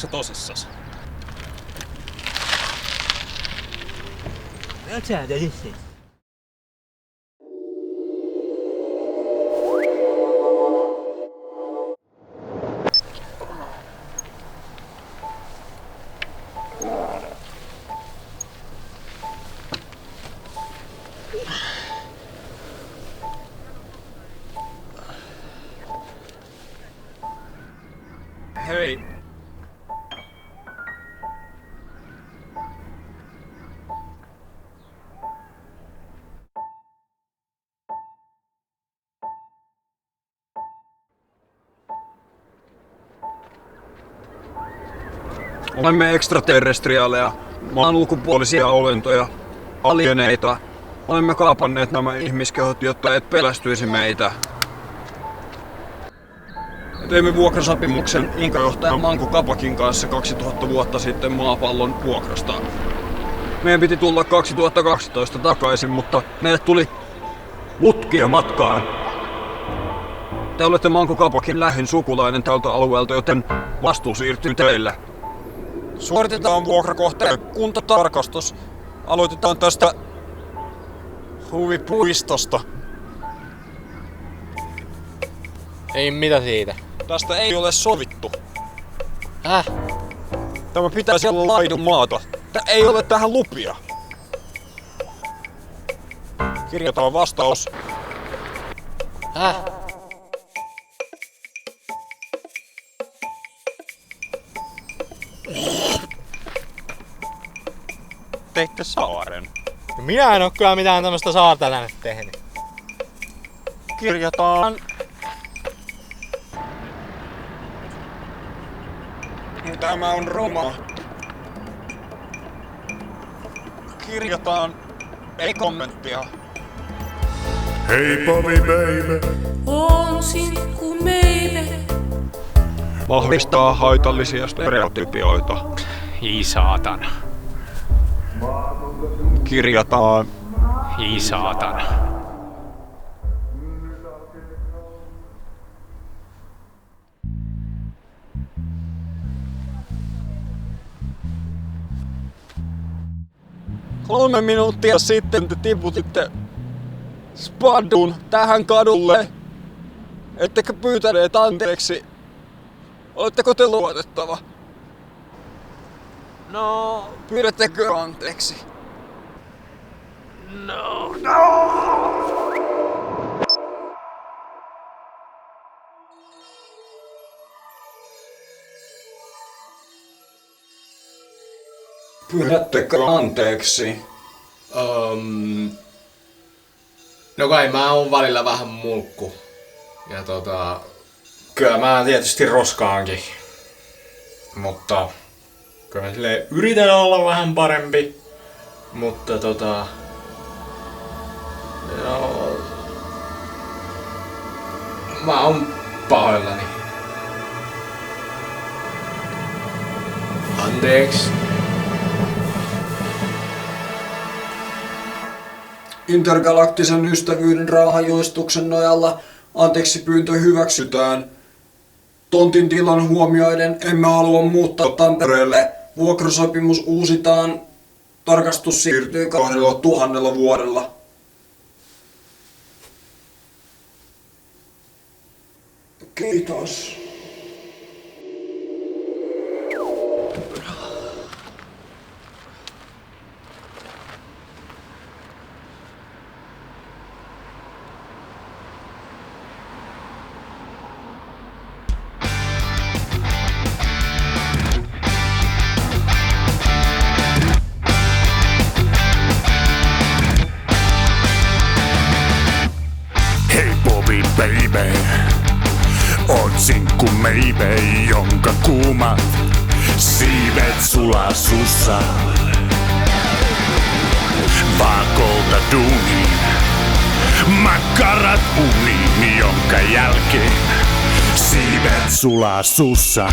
Ootko sä tosissas? Ootko sä tosissas? Hei. Olemme ekstraterrestriaaleja, maan ulkopuolisia olentoja, alieneita. Olemme kaapanneet nämä ihmiskehot, jotta et pelästyisi meitä. Teimme vuokrasopimuksen Inka-johtajan Manko Kapakin kanssa 2000 vuotta sitten maapallon vuokrasta. Meidän piti tulla 2012 takaisin, mutta meille tuli mutkia matkaan. Te olette Manko Kapakin lähin sukulainen tältä alueelta, joten vastuu siirtyy teille. Suoritetaan vuokrakohteen kuntotarkastus. Aloitetaan tästä huvipuistosta. Ei mitä siitä. Tästä ei ole sovittu. Häh? Tämä pitäisi olla laidun maata. Ei ole tähän lupia. Kirjataan vastaus. Häh? Teitte saaren. Minä en oo kyllä mitään tämmöstä saarta tänne tehnyt. Kirjataan. Tämä on Roma. Kirjataan. Ei kommenttia. Hey Bobby baby. On sinkku meille. Vahvistaa haitallisia stereotypioita. Ei saatana. Kirjataan. Ei saatana. Kolme minuuttia sitten te tiputitte spadun tähän kadulle. Ettekö pyytäneet anteeksi? Oletteko te luotettava? No, pyydättekö anteeksi? No. Pyydättekö anteeksi? No kai mä oon välillä vähän mulkku. Ja kyllä mä tietysti roskaankin. Mutta kyllä mä silleen yritän olla vähän parempi. Mutta joo, mä oon pahoillani. Anteeksi. Intergalaktisen ystävyyden raahajoistuksen nojalla anteeksi pyyntö hyväksytään. Tontin tilan huomioiden emme halua muuttaa Tampereelle. Vuokrasopimus uusitaan. Tarkastus siirtyy 2000 vuodella. Kiitos. Hey Bobby baby. Oot sinkku maybe, jonka kuumat siivet sulaa sussa. Vaakolta duuniin, makkarat uniin, jonka jälkeen siivet sulaa sussa.